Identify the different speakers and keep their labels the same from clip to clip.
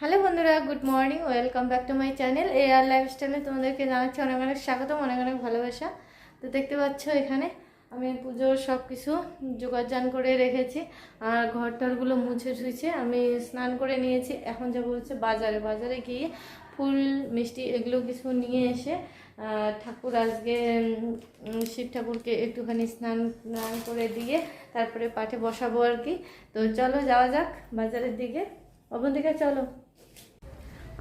Speaker 1: Hello বন্ধুরা, good morning, welcome back to my channel AR লাইফস্টাইলে তোমাদেরকে জানাচ্ছি অনেক অনেক স্বাগতম, অনেক অনেক ভালোবাসা। তো দেখতে পাচ্ছ এখানে আমি পুজোর সব কিছু জোগাড়জান করে রেখেছি আর ঘরটারগুলো মুছে ধুইছে। আমি স্নান করে নিয়েছি, এখন যাবো হচ্ছে বাজারে। বাজারে গিয়ে ফুল মিষ্টি এগুলো কিছু নিয়ে এসে ঠাকুর আজকে শিব ঠাকুরকে একটুখানি স্নান করে দিয়ে তারপরে পাঠে বসাবো আর কি। তো চলো যাওয়া যাক বাজারের দিকে। অবন্তিকা চলো।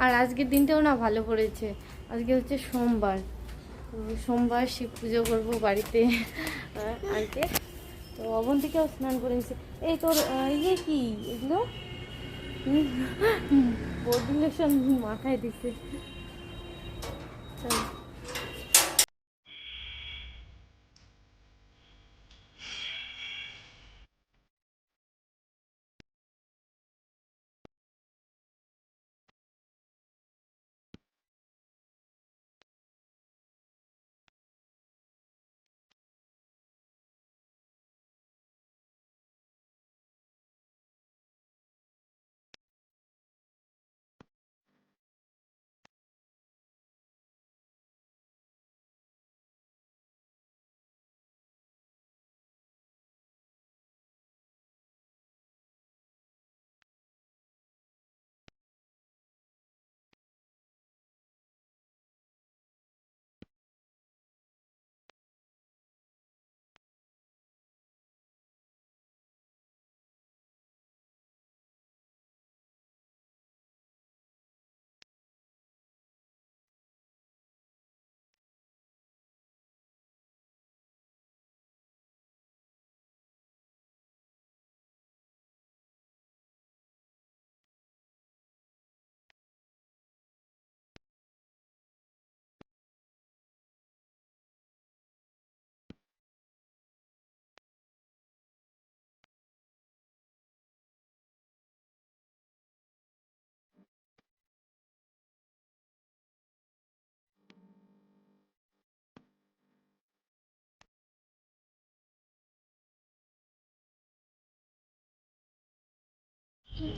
Speaker 1: আর আজকের দিনটাও না ভালো পড়েছে, আজকে হচ্ছে সোমবার। তো সোমবার শিব পুজো করবো বাড়িতে আর কি। তো অবন্তিকাও স্নান করে নিচ্ছে। এই তোর ইয়ে কি এগুলো বডি লোশন মাথায় দিচ্ছে।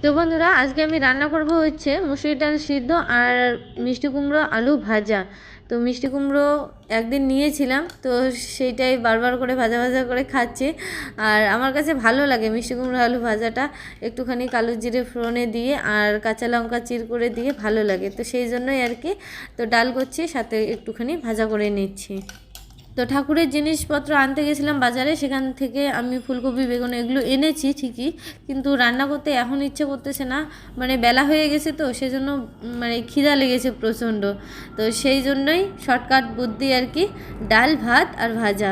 Speaker 1: তো বন্ধুরা, আজকে আমি রান্না করব হচ্ছে মুসুরি ডাল সিদ্ধ আর মিষ্টি কুমড়ো আলু ভাজা। তো মিষ্টি কুমড়ো একদিন নিয়েছিলাম, তো সেইটাই বারবার করে ভাজা ভাজা করে খাচ্ছি। আর আমার কাছে ভালো লাগে মিষ্টি কুমড়ো আলু ভাজাটা, একটুখানি কালো জিরে ফোড়নে দিয়ে আর কাঁচা লঙ্কা চির করে দিয়ে ভালো লাগে। তো সেই জন্যই আর কি। তো ডাল করছি, সাথে একটুখানি ভাজা করে নিচ্ছি। তো ঠাকুরের জিনিসপত্র আনতে গেছিলাম বাজারে, সেখান থেকে আমি ফুলকপি বেগুন এগুলো এনেছি ঠিকই, কিন্তু রান্না করতে এখন ইচ্ছে করতেছে না। মানে বেলা হয়ে গেছে, তো সেজন্য মানে খিদা লেগেছে প্রচণ্ড। তো সেই জন্যই শর্টকাট বুদ্ধি আর কি, ডাল ভাত আর ভাজা।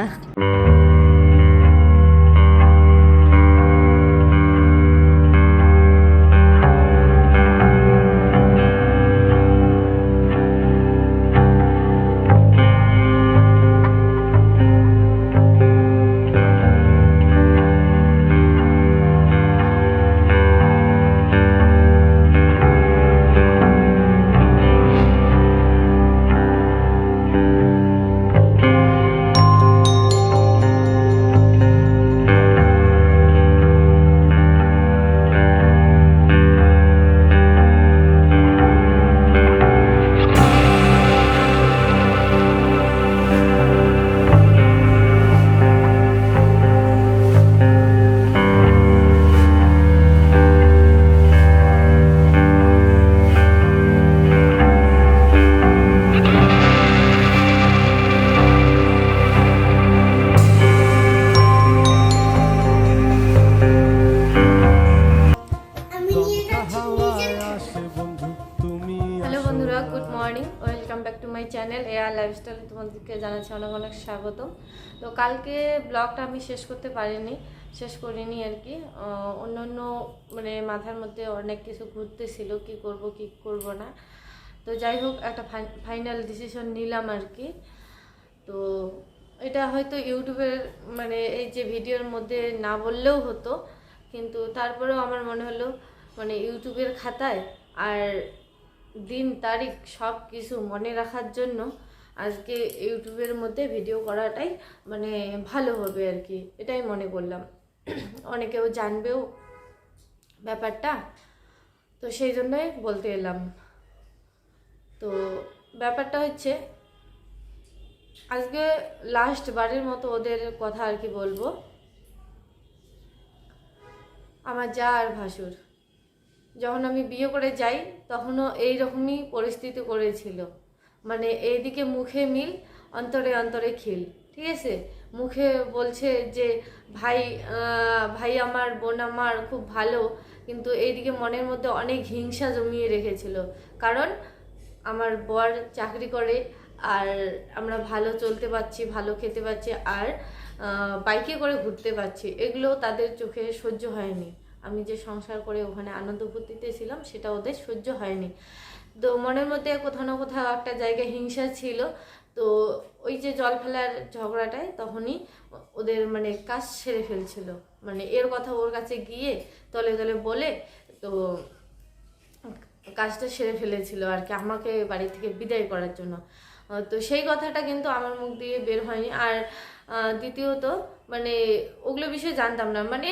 Speaker 1: Good morning, welcome back to my channel AR lifestyle. তোমাদেরকে জানাচ্ছি অনেক অনেক স্বাগতম। তো কালকে ব্লগটা আমি শেষ করিনি আর কি। অন্য মানে মাথার মধ্যে অনেক কিছু ঘুরতেছিল, কি করব না। তো যাই হোক, একটা ফাইনাল ডিসিশন নিলাম আর কি। তো এটা হয়তো ইউটিউবের মানে এই যে ভিডিওর মধ্যে না বললেও হতো, কিন্তু তারপরেও আমার মনে হলো মানে ইউটিউবের খাতায় আর দিন তারিখ সব কিছু মনে রাখার জন্য আজকে ইউটিউবের মধ্যে ভিডিও করাটাই মানে ভালো হবে আর কি, এটাই মনে করলাম। অনেকেও জানবেও ব্যাপারটা। তো সেই জন্যই বলতে এলাম। তো ব্যাপারটা হচ্ছে আজকে লাস্ট বারের মতো ওদের কথা আর কি বলবো। আমার যা আর ভাসুর যখন আমি বিয়ে করে যাই তখনও এইরকমই পরিস্থিতি করেছিল, মানে এইদিকে মুখে মিল অন্তরে অন্তরে খিল, ঠিক আছে। মুখে বলছে যে ভাই ভাই আমার, বোন আমার খুব ভালো, কিন্তু এইদিকে মনের মধ্যে অনেক হিংসা জমিয়ে রেখেছিল। কারণ আমার বর চাকরি করে আর আমরা ভালো চলতে পারছি, ভালো খেতে পারছি, আর বাইকে করে ঘুরতে পারছি, এগুলো তাদের চোখে সহ্য হয়নি। আমি যে সংসার করে ওখানে আনন্দ ফুর্তিতে ছিলাম সেটা ওদের সহ্য হয়নি। তো মনের মধ্যে কোথাও না কোথাও একটা জায়গায় হিংসা ছিল। তো ওই যে জল ফেলার ঝগড়াটায় তখনই ওদের মানে কাজ সেরে ফেলছিল, মানে এর কথা ওর কাছে গিয়ে তলে তলে বলে তো কাজটা সেরে ফেলেছিল আর কি, আমাকে বাড়ি থেকে বিদায় করার জন্য। তো সেই কথাটা কিন্তু আমার মুখ দিয়ে বের হয়নি। আর দ্বিতীয়ত মানে ওগুলো বিষয়ে জানতাম না, মানে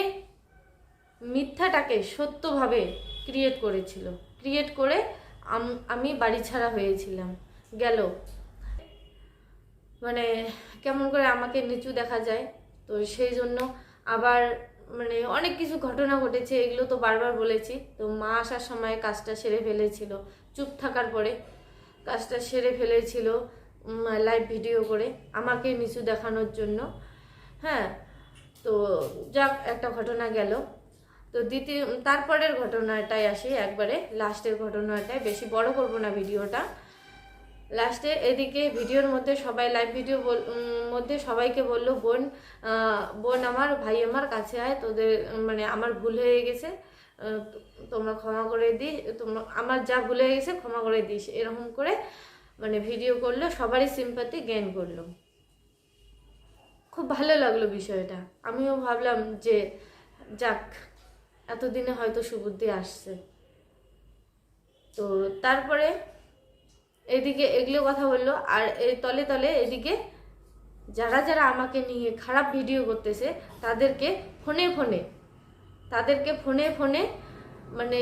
Speaker 1: মিথ্যাটাকে সত্যভাবে ক্রিয়েট করেছিল, ক্রিয়েট করে আমি বাড়ি ছাড়া হয়েছিলাম। গেল মানে কেমন করে আমাকে নিচু দেখা যায়। তো সেই জন্য আবার মানে অনেক কিছু ঘটনা ঘটেছে, এগুলো তো বারবার বলেছি। তো মা আসার সময় কাজটা সেরে ফেলেছিল, চুপ থাকার পরে কাজটা সেরে ফেলেছিল লাইভ ভিডিও করে আমাকে নিচু দেখানোর জন্য। হ্যাঁ, তো যাক একটা ঘটনা গেল। তো তারপরের ঘটনাটাই আসি, একবারে লাস্টের ঘটনাটাই, বেশি বড় করবো না ভিডিওটা। লাস্টে এদিকে ভিডিওর মধ্যে সবাই লাইভ ভিডিও মধ্যে সবাইকে বলল বোন আমার, ভাই আমার কাছে আয়, তোদের মানে আমার ভুল হয়ে গেছে, তোমরা ক্ষমা করে তোমরা আমার যা ভুল হয়ে গেছে ক্ষমা করে দিস, এরকম করে মানে ভিডিও করলো, সবারই সিম্পাথি গেইন করলো। খুব ভালো লাগলো বিষয়টা। আমিও ভাবলাম যে যাক এতদিনে হয়তো সুবুদ্ধি আসছে। তো তারপরে এদিকে এগুলো কথা বললো, আর এই তলে তলে এদিকে যারা যারা আমাকে নিয়ে খারাপ ভিডিও করতেছে তাদেরকে ফোনে ফোনে মানে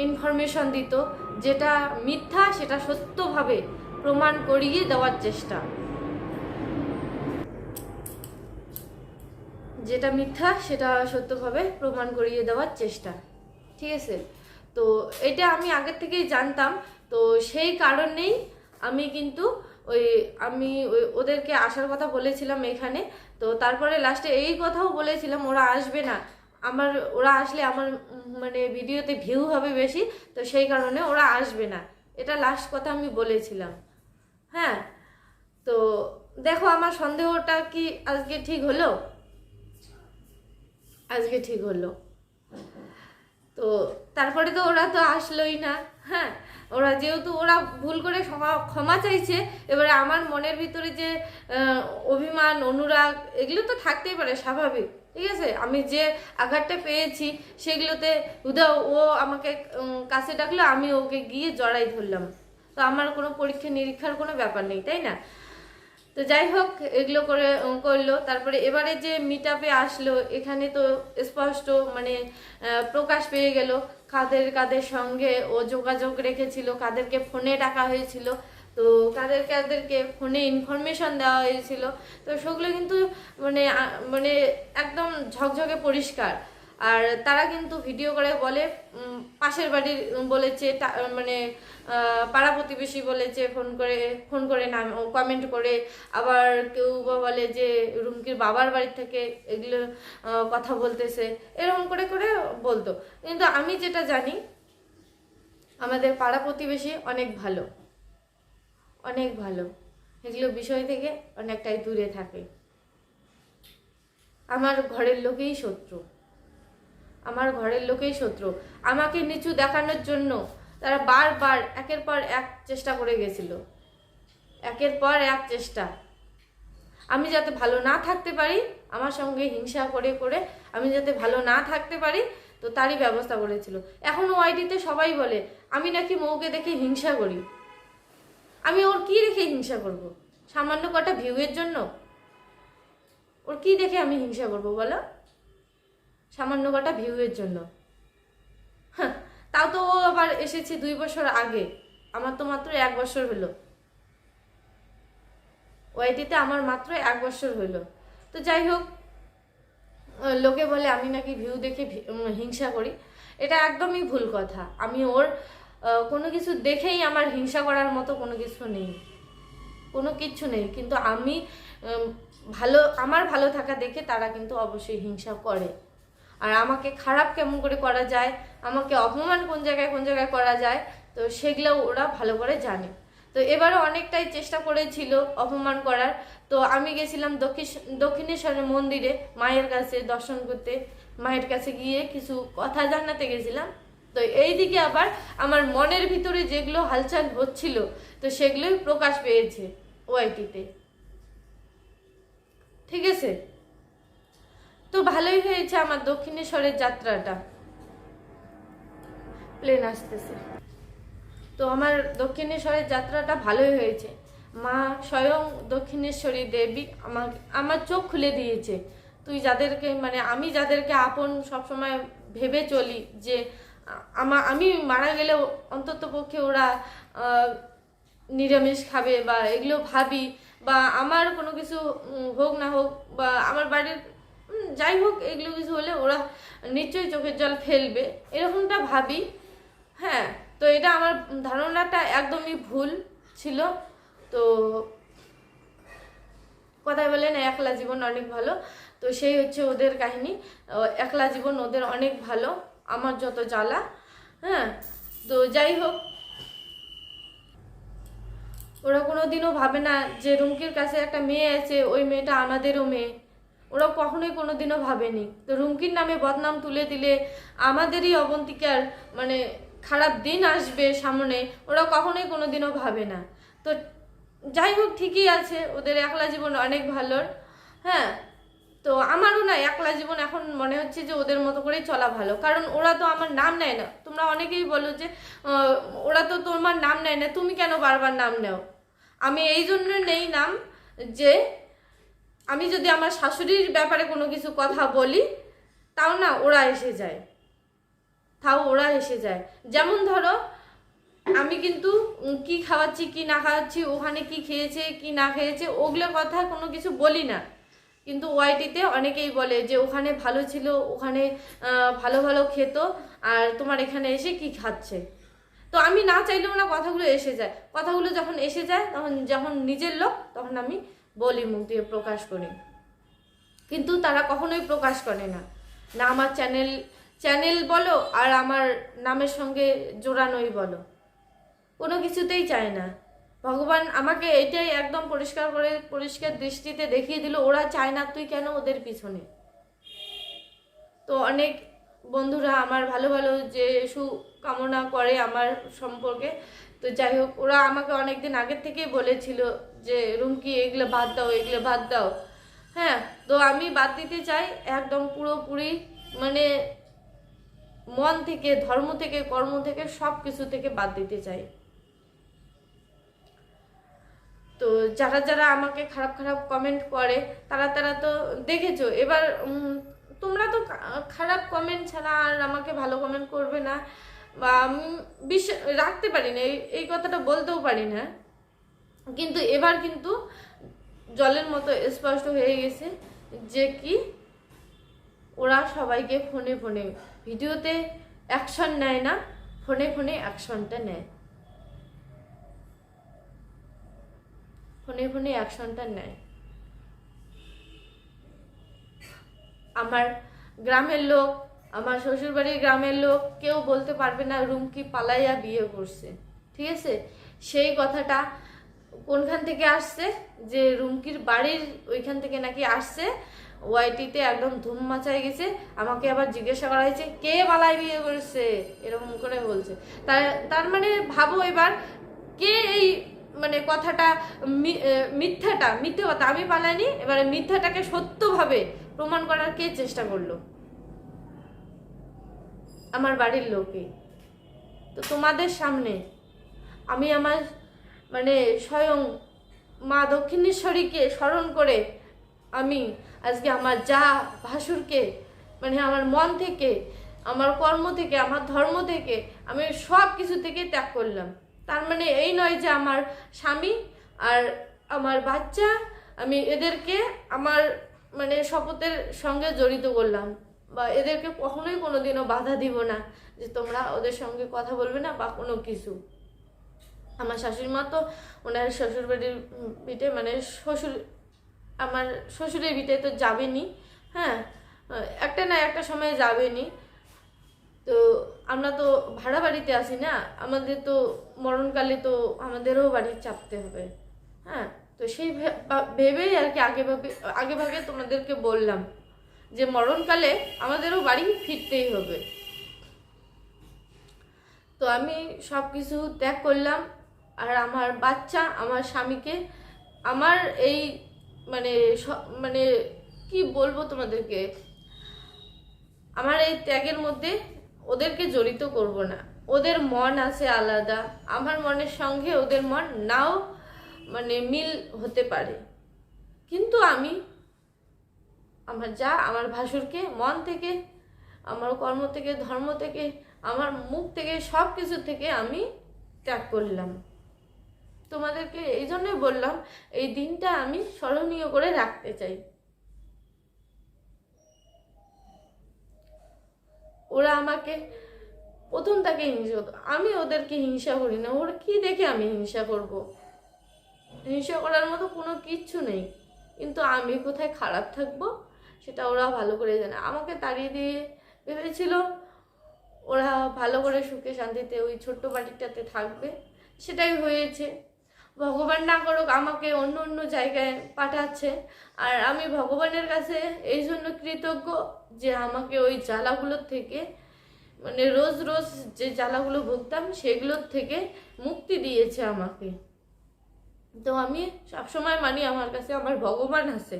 Speaker 1: ইনফরমেশন দিত, যেটা মিথ্যা সেটা সত্যভাবে প্রমাণ করিয়ে দেওয়ার চেষ্টা, যেটা মিথ্যা সেটা সত্যভাবে প্রমাণ করিয়ে দেওয়ার চেষ্টা, ঠিক আছে। তো এটা আমি আগের থেকেই জানতাম। তো সেই কারণেই আমি কিন্তু আমি ওদেরকে আসার কথা বলেছিলাম এখানে। তো তারপরে লাস্টে এই কথাও বলেছিলাম ওরা আসবে না, ওরা আসলে আমার মানে ভিডিওতে ভিউ হবে বেশি, তো সেই কারণে ওরা আসবে না, এটা লাস্ট কথা আমি বলেছিলাম। হ্যাঁ, তো দেখো আমার সন্দেহটা কি আজকে ঠিক হলো, আজকে ঠিক হলো। তো তারপরে তো ওরা তো আসলোই না। হ্যাঁ, ওরা যেহেতু ওরা ভুল করে ক্ষমা চাইছে, এবারে আমার মনের ভিতরে যে অভিমান, অনুরাগ এগুলো তো থাকতেই পারে, স্বাভাবিক, ঠিক আছে। আমি যে আঘাতটা পেয়েছি সেগুলোতে ও আমাকে কাছে ডাকলো, আমি ওকে গিয়ে জড়াই ধরলাম, তো আমার কোনো পরীক্ষা নিরীক্ষার কোনো ব্যাপার নেই, তাই না। তো যাই হোক এগুলো করলো। তারপরে এবারে যে মিট আপে আসলো, এখানে তো স্পষ্ট মানে প্রকাশ পেয়ে গেল কাদের কাদের সঙ্গে ও যোগাযোগ রেখেছিল, কাদেরকে ফোনে ডাকা হয়েছিল, তো কাদেরকে ফোনে ইনফরমেশন দেওয়া হয়েছিল। তো সেগুলো কিন্তু মানে মানে একদম ঝকঝকে পরিষ্কার। আর তারা কিন্তু ভিডিও করে বলে পাশের বাড়ির বলেছে, মানে পাড়া প্রতিবেশী বলেছে, ফোন করে নাম কমেন্ট করে, আবার কেউ বা বলে যে রুমকির বাবার বাড়ি থেকে এগুলো কথা বলতেছে, এরকম করে করে বলতো। কিন্তু আমি যেটা জানি আমাদের পাড়া প্রতিবেশী অনেক ভালো, অনেক ভালো, এগুলো বিষয় থেকে অনেকটাই দূরে থাকে। আমার ঘরের লোকেই শত্রু, আমার ঘরের লোকেই শত্রু। আমাকে নিচু দেখানোর জন্য তারা বারবার একের পর এক চেষ্টা করে গেছিল, একের পর এক চেষ্টা। আমি যাতে ভালো না থাকতে পারি, আমার সঙ্গে হিংসা করে করে আমি যাতে ভালো না থাকতে পারি, তো তারই ব্যবস্থা করেছিল। এখনও ওয়াইটিতে সবাই বলে আমি নাকি মৌকে দেখে হিংসা করি। আমি ওর কি দেখে হিংসা করব? সামান্য কটা ভিউয়ের জন্য ওর কি দেখে আমি হিংসা করব বলো? সামান্য কটা ভিউয়ের জন্য। এসেছি 2 বছর আগে, আমার তো মাত্র 1 বছর হলো ওয়াইটিতে, আমার মাত্র 1 বছর হলো। তো যাই হোক, লোকে বলে আমি নাকি ভিউ দেখে হিংসা করি, এটা একদমই ভুল কথা। আমি ওর কোনো কিছু দেখেই আমার হিংসা করার মতো কোনো কিছু নেই, কোনো কিচ্ছু নেই। কিন্তু আমি আমার ভালো থাকা দেখে তারা কিন্তু অবশ্যই হিংসা করে। আর আমাকে খারাপ কেমন করে করা যায়, আমাকে অপমান কোন জায়গায় করা যায়, তো সেগুলো ওরা ভালো করে জানে। তো এবারও অনেকটাই চেষ্টা করেছিল অপমান করার। তো আমি গেছিলাম দক্ষিণেশ্বরের মন্দিরে মায়ের কাছে দর্শন করতে, মায়ের কাছে গিয়ে কিছু কথা জানাতে গেছিলাম। তো এইদিকে আবার আমার মনের ভিতরে যেগুলো হালচাল হচ্ছিল, তো সেগুলোই প্রকাশ পেয়েছে ওয়াইটিতে, ঠিক আছে। তো ভালোই হয়েছে আমার দক্ষিণেশ্বরের যাত্রাটা। প্লেন আসতেছে। তো আমার দক্ষিণেশ্বরের যাত্রাটা ভালোই হয়েছে। মা স্বয়ং দক্ষিণেশ্বরী দেবী আমার চোখ খুলে দিয়েছে। তুই যাদেরকে আমি যাদেরকে আপন সবসময় ভেবে চলি, যে আমি মারা গেলেও অন্তত পক্ষে ওরা নিরামিষ খাবে বা এগুলো ভাবি, বা আমার কোনো কিছু হোক না হোক বা আমার বাড়ির যাই হোক, এগুলো কিছু হলে ওরা নিশ্চয়ই চোখের জল ফেলবে, এরকমটা ভাবি। হ্যাঁ, তো এটা আমার ধারণাটা একদমই ভুল ছিল। তো কথায় বলে না, একলা জীবন অনেক ভালো, তো সেই হচ্ছে ওদের কাহিনী। একলা জীবন ওদের অনেক ভালো, আমার যত জ্বালা। হ্যাঁ, তো যাই হোক, ওরা কোনোদিনও ভাবে না যে রুমকির কাছে একটা মেয়ে আছে, ওই মেয়েটা আমাদেরও মেয়ে। ওরা কখনোই কোনোদিনও ভাবেনি। তো রুমকির নামে বদনাম তুলে দিলে আমাদেরই অবন্তিকার খারাপ দিন আসবে সামনে, ওরা কখনোই কোনোদিনও ভাবে না। তো যাই হোক, ঠিকই আছে, ওদের একলা জীবন অনেক ভালো। হ্যাঁ, তো আমারও না একলা জীবন এখন মনে হচ্ছে যে ওদের মতো করেই চলা ভালো, কারণ ওরা তো আমার নাম নেয় না। তোমরা অনেকেই বলো যে ওরা তো তোমার নাম নেয় না, তুমি কেন বারবার নাম নেও। আমি এই জন্য নেই নাম, যে আমি যদি আমার শাশুড়ির ব্যাপারে কোনো কিছু কথা বলি, তাও না ওরা এসে যায়, যেমন ধরো, আমি কিন্তু কি খাওয়াচ্ছি কি না খাওয়াচ্ছি, ওখানে কি খেয়েছে কি না খেয়েছে, ওগুলো কথা কোনো কিছু বলি না। কিন্তু ওয়াইটিতে অনেকেই বলে যে ওখানে ভালো ছিল, ওখানে ভালো ভালো খেত, আর তোমার এখানে এসে কি খাচ্ছে। তো আমি না চাইলেও না কথাগুলো এসে যায়। কথাগুলো যখন এসে যায়, তখন যখন নিজের লোক, তখন আমি বলি, মুখ দিয়ে প্রকাশ করি। কিন্তু তারা কখনোই প্রকাশ করে না, না আমার চ্যানেল বলো আর আমার নামের সঙ্গে জোড়ানোই বলো, কোনো কিছুতেই চায় না। ভগবান আমাকে এটাই একদম পরিষ্কার দৃষ্টিতে দেখিয়ে দিল, ওরা চায় না, তুই কেন ওদের পিছনে। তো অনেক বন্ধুরা আমার ভালো ভালো যে সুকামনা করে আমার সম্পর্কে, তো যাই হোক, ওরা আমাকে অনেকদিন আগের থেকেই বলেছিল যে রুমকি এগুলো বাদ দাও। হ্যাঁ, তো আমি বাদ দিতে চাই একদম পুরোপুরি, মন থেকে, ধর্ম থেকে, কর্ম থেকে, সব কিছু থেকে বাদ দিতে চাই। তো যারা আমাকে খারাপ কমেন্ট করে, তারা তো দেখেছো। এবার তোমরা তো খারাপ কমেন্ট ছাড়া আর আমাকে ভালো কমেন্ট করবে না, বা আমি বিশ্বাস রাখতে পারি না, এই কথাটা বলতেও পারি না। কিন্তু এবার কিন্তু জলের মতো স্পষ্ট হয়ে গেছে যে কি ওরা সবাইকে ফোনে ভিডিওতে অ্যাকশন নেয় না, ফোনে অ্যাকশনটা নেয়, ফোনে অ্যাকশনটা নেয়। আমার গ্রামের লোক, আমার শ্বশুরবাড়ির গ্রামের লোক কেউ বলতে পারবে না রুমকি পালাইয়া বিয়ে করছে, ঠিক আছে। সেই কথাটা কোনখান থেকে আসছে, যে রুমকির বাড়ির ওইখান থেকে নাকি আসছে, ওয়াইটিতে একদম ধুম মাচাই গেছে। আমাকে আবার জিজ্ঞাসা করা হয়েছে কে পালাই বিয়ে করছে, এরকম করে বলছে। তার ভাবো এবার, কে এই কথাটা মিথ্যে কথা, আমি পালাইনি, এবারে মিথ্যাটাকে সত্যভাবে প্রমাণ করার কে চেষ্টা করলো? আমার বাড়ির লোকে। তো তোমাদের সামনে আমি আমার স্বয়ং মা দক্ষিণেশ্বরীকে স্মরণ করে আমি আজকে আমার যা ভাসুরকে আমার মন থেকে আমার কর্ম থেকে, আমার ধর্ম থেকে, আমি সব কিছু থেকে ত্যাগ করলাম। তার মানে এই নয় যে আমার স্বামী আর আমার বাচ্চা আমি এদেরকে আমার মানে শপথের সঙ্গে জড়িত করলাম, বা এদেরকে কখনোই কোনোদিনও বাধা দিব না যে তোমরা ওদের সঙ্গে কথা বলবে না বা কোনো কিছু। আমার শাশুড়ি মা তো ওনার শ্বশুর বাড়ির ভিটে মানে আমার শ্বশুরের ভিটে তো যাবেনি, হ্যাঁ, একটা না একটা সময় যাবেনি। তো আমরা তো ভাড়া বাড়িতে আসি না, আমাদের তো মরণকালে তো আমাদেরও বাড়ি চাপতে হবে, হ্যাঁ। তো সেই ভেবেই আর কি আগে ভাগে তোমাদেরকে বললাম যে মরণকালে আমাদেরও বাড়ি ফিরতেই হবে। তো আমি সব কিছু ত্যাগ করলাম। আর আমার বাচ্চা, আমার স্বামীকে আমার এই মানে মানে কি বলবো তোমাদেরকে, আমার এই ত্যাগের মধ্যে ওদেরকে জড়িত করব না। ওদের মন আছে আলাদা, আমার মনের সঙ্গে ওদের মন নাও মানে মিল হতে পারে, কিন্তু আমি আমার আমার ভাসুরকে মন থেকে, আমার কর্ম থেকে, ধর্ম থেকে, আমার মুখ থেকে, সব কিছু থেকে আমি ত্যাগ করলাম। তোমাদেরকে এই জন্যই বললাম, এই দিনটা আমি স্মরণীয় করে রাখতে চাই। ওরা আমাকে প্রথম তাকে হিংসা করতো, আমি ওদেরকে হিংসা করি না। ওরা কি দেখে আমি হিংসা করব? হিংসা করার মতো কোনো কিচ্ছু নেই, কিন্তু আমি কোথায় খারাপ থাকবো সেটা ওরা ভালো করে জানে। আমাকে তাড়িয়ে দিয়ে ভেবেছিল ওরা ভালো করে সুখে শান্তিতে ওই ছোট্ট বাড়িটাতে থাকবে, সেটাই হয়েছে। ভগবান না করুক আমাকে অন্য অন্য জায়গায় পাঠাচ্ছে, আর আমি ভগবানের কাছে এই জন্য কৃতজ্ঞ যে আমাকে ওই জ্বালাগুলোর থেকে মানে রোজ রোজ যে জ্বালাগুলো ভুগতাম সেগুলোর থেকে মুক্তি দিয়েছে আমাকে। তো আমি সবসময় মানি আমার কাছে আমার ভগবান আছে,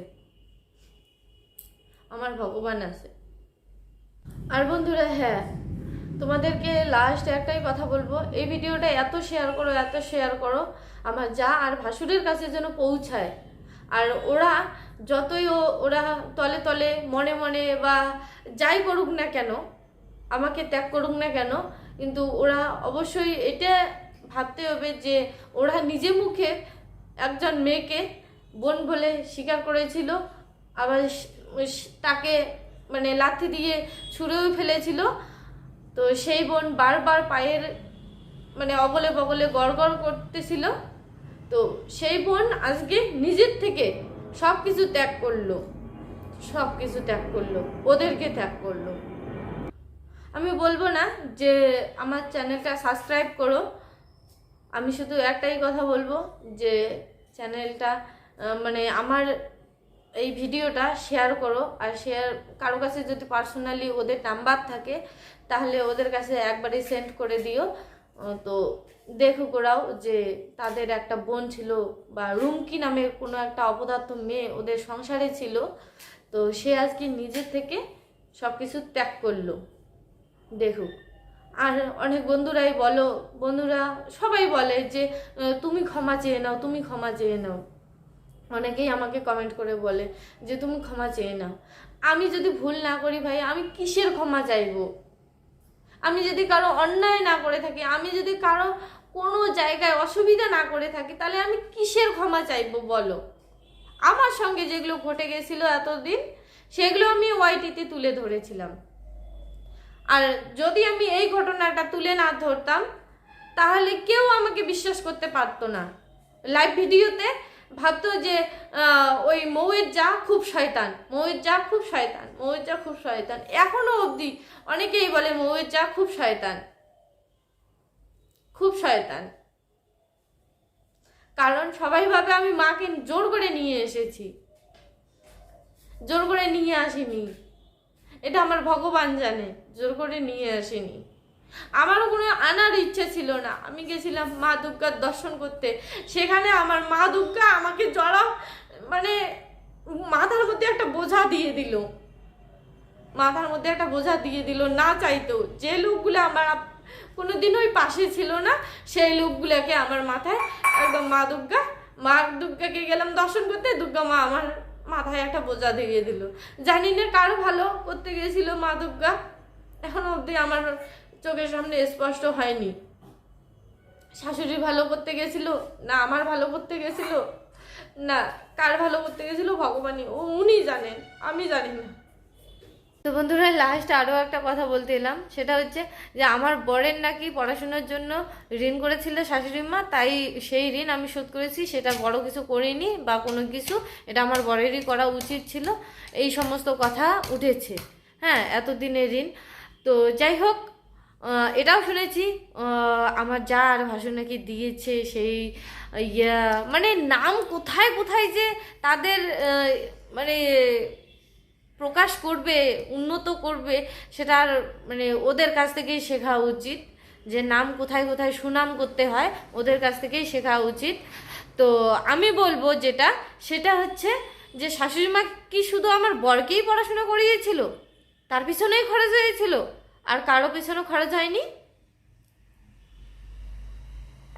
Speaker 1: আমার ভগবান আছে। আর বন্ধুরা, হ্যাঁ, তোমাদেরকে লাস্ট একটাই কথা বলবো, এই ভিডিওটা এত শেয়ার করো আমার যা আর ভাসুরের কাছে যেন পৌঁছায়। আর ওরা যতই ওরা তলে তলে মনে মনে বা যাই করুক না কেন, আমাকে ত্যাগ করুক না কেন, কিন্তু ওরা অবশ্যই এটা ভাবতে হবে যে ওরা নিজে মুখে একজন মেয়েকে বোন বলে স্বীকার করেছিল, আবার তাকে মানে লাথি দিয়ে ছুঁড়েও ফেলেছিল। তো সেই বোন বারবার পায়ের মানে অগলে বগলে গড়গড় করতেছিল। তো সেই বোন আজকে নিজের থেকে সব কিছু ত্যাগ করলো, সব কিছু ত্যাগ করলো, ওদেরকে ত্যাগ করলো। আমি বলবো না যে আমার চ্যানেলটা সাবস্ক্রাইব করো, আমি শুধু একটাই কথা বলবো যে চ্যানেলটা মানে আমার এই ভিডিওটা শেয়ার করো। আর কারো কাছে যদি পার্সোনালি ওদের নাম্বার থাকে তাহলে ওদের কাছে একবারে সেন্ড করে দিও। তো দেখুক ওরাও যে তাদের একটা বোন ছিল বা রুমকি নামে কোনো একটা অপদার্থ মেয়ে ওদের সংসারে ছিল, তো সে আজকে নিজের থেকে সব কিছু ত্যাগ করলো, দেখুক। আর অনেক বন্ধুরা সবাই বলে যে তুমি ক্ষমা চেয়ে নাও, তুমি ক্ষমা চেয়ে নাও। অনেকেই আমাকে কমেন্ট করে বলে যে তুমি ক্ষমা চেয়ে নাও। আমি যদি ভুল না করি ভাই, আমি কিসের ক্ষমা চাইবো? আমি যদি কারো অন্যায় না করে থাকি, আমি যদি কারো কোনো জায়গায় অসুবিধা না করে থাকি, তাহলে আমি কিসের ক্ষমা চাইবো বলো? আমার সঙ্গে যেগুলো ঘটে গেছিলো এতদিন, সেগুলো আমি ওয়াইটিতে তুলে ধরেছিলাম। আর যদি আমি এই ঘটনাটা তুলে না ধরতাম তাহলে কেউ আমাকে বিশ্বাস করতে পারতো না। লাইভ ভিডিওতে ভাবতো যে ওই মৌয়ের যা খুব শয়তান, মৌয়ের যা খুব শয়তান, মৌয়ের যা খুব শয়তান। এখনো অবধি অনেকেই বলে মৌয়ের যা খুব শয়তান, খুব শয়তান। কারণ সবাই ভাবে আমি মাকে জোর করে নিয়ে এসেছি, জোর করে নিয়ে আসিনি। এটা আমার ভগবান জানে, জোর করে নিয়ে আসিনি। আমারও কোনো আনার ইচ্ছে ছিল না। আমি গেছিলাম মা দুর্গার দর্শন করতে, সেখানে আমার মা দুর্গা আমাকে মানে মাথার মধ্যে একটা বোঝা দিয়ে দিল, মাথার মধ্যে একটা বোঝা দিয়ে দিল না চাইতো। যে লোকগুলো আমার কোনোদিনই পাশে ছিল না, সেই লোকগুলোকে আমার মাথায় একদম মা দুর্গাকে গেলাম দর্শন করতে, দুর্গা মা আমার মাথায় একটা বোঝা দিয়ে দিল। জানি না কারো ভালো করতে গেছিল মা দুর্গা, এখনো অবধি আমার চোখের সামনে স্পষ্ট হয়নি। শাশুড়ি ভালো করতে গেছিল না আমার ভালো করতে গেছিল না কার ভালো করতে গেছিল ভগবানই উনি জানেন, আমি জানি না। তো বন্ধুরা লাস্ট আরও একটা কথা বলতে এলাম, সেটা হচ্ছে যে আমার বরের নাকি পড়াশোনার জন্য ঋণ করেছিল শাশুড়ি মা, তাই সেই ঋণ আমি শোধ করেছি, সেটা বড় কিছু করিনি বা কোনো কিছু, এটা আমার বরেরই করা উচিত ছিল, এই সমস্ত কথা উঠেছে। হ্যাঁ, এতদিনের ঋণ। তো যাই হোক, এটাও শুনেছি আমার যা আর ভাসুর নাকি দিয়েছে সেই মানে নাম কোথায় কোথায় যে তাদের মানে প্রকাশ করবে, উন্নত করবে, সেটা আর মানে ওদের কাছ থেকেই শেখা উচিত, যে নাম কোথায় কোথায় সুনাম করতে হয় ওদের কাছ থেকেই শেখা উচিত। তো আমি বলবো যেটা, সেটা হচ্ছে যে শাশুড়ি মা কি শুধু আমার বরকেই পড়াশোনা করিয়েছিল, তার পিছনেই খরচ হয়েছিল, আর কারো পিছনে খরচ হয়নি?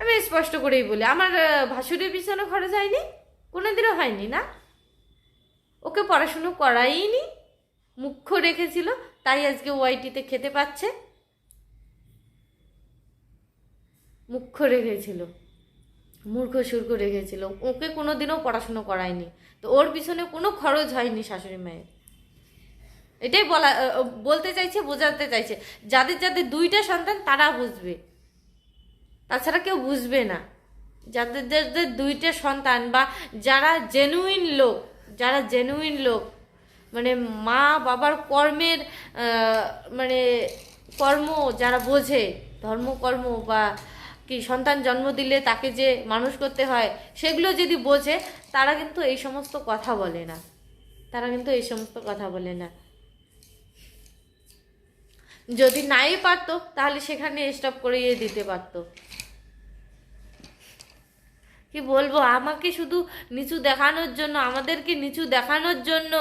Speaker 1: আমি স্পষ্ট করেই বলি, আমার ভাসুরের পিছনে খরচ হয়নি, কোনোদিনও হয়নি না। ওকে পড়াশুনো করাইনি, মুখ্য রেখেছিল, তাই আজকে ওআইটিতে খেতে পাচ্ছে। মুখ্য রেখেছিল, মূর্খ সূর্খ রেখেছিল, ওকে কোনোদিনও পড়াশুনো করায়নি, তো ওর পিছনে কোনো খরচ হয়নি শাশুড়ি মায়ের। এটাই বলতে চাইছে, বোঝাতে চাইছে। যাদের যাদের দুইটা সন্তান তারা বুঝবে, তাছাড়া কেউ বুঝবে না। যাদের যাদের দুইটা সন্তান বা যারা জেনুইন লোক মানে মা বাবার কর্মের মানে কর্ম যারা বোঝে, ধর্মকর্ম বা কি সন্তান জন্ম দিলে তাকে যে মানুষ করতে হয় সেগুলো যদি বোঝে, তারা কিন্তু এই সমস্ত কথা বলে না, যদি নাই পারতো তাহলে সেখানে স্টপ করিয়ে দিতে পারতো। কি বলবো, আমাকে শুধু নিচু দেখানোর জন্য, আমাদেরকে নিচু দেখানোর জন্য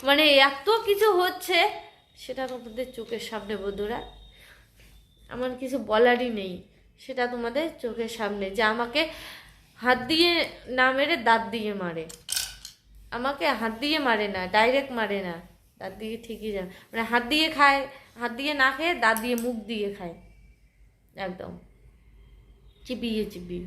Speaker 1: মানে এত কিছু হচ্ছে, সেটা তোমাদের চোখের সামনে বন্ধুরা, আমার কিছু বলারই নেই। সেটা তোমাদের চোখের সামনে যে আমাকে হাত দিয়ে না মেরে দাঁত দিয়ে মারে, আমাকে হাত দিয়ে মারে না, ডাইরেক্ট মারে না, দাঁত দিয়ে ঠিকই যায়, মানে হাত দিয়ে খায়, হাত দিয়ে না খেয়ে দাঁত দিয়ে মুখ দিয়ে খায়, একদম চিবিয়ে চিবিয়ে।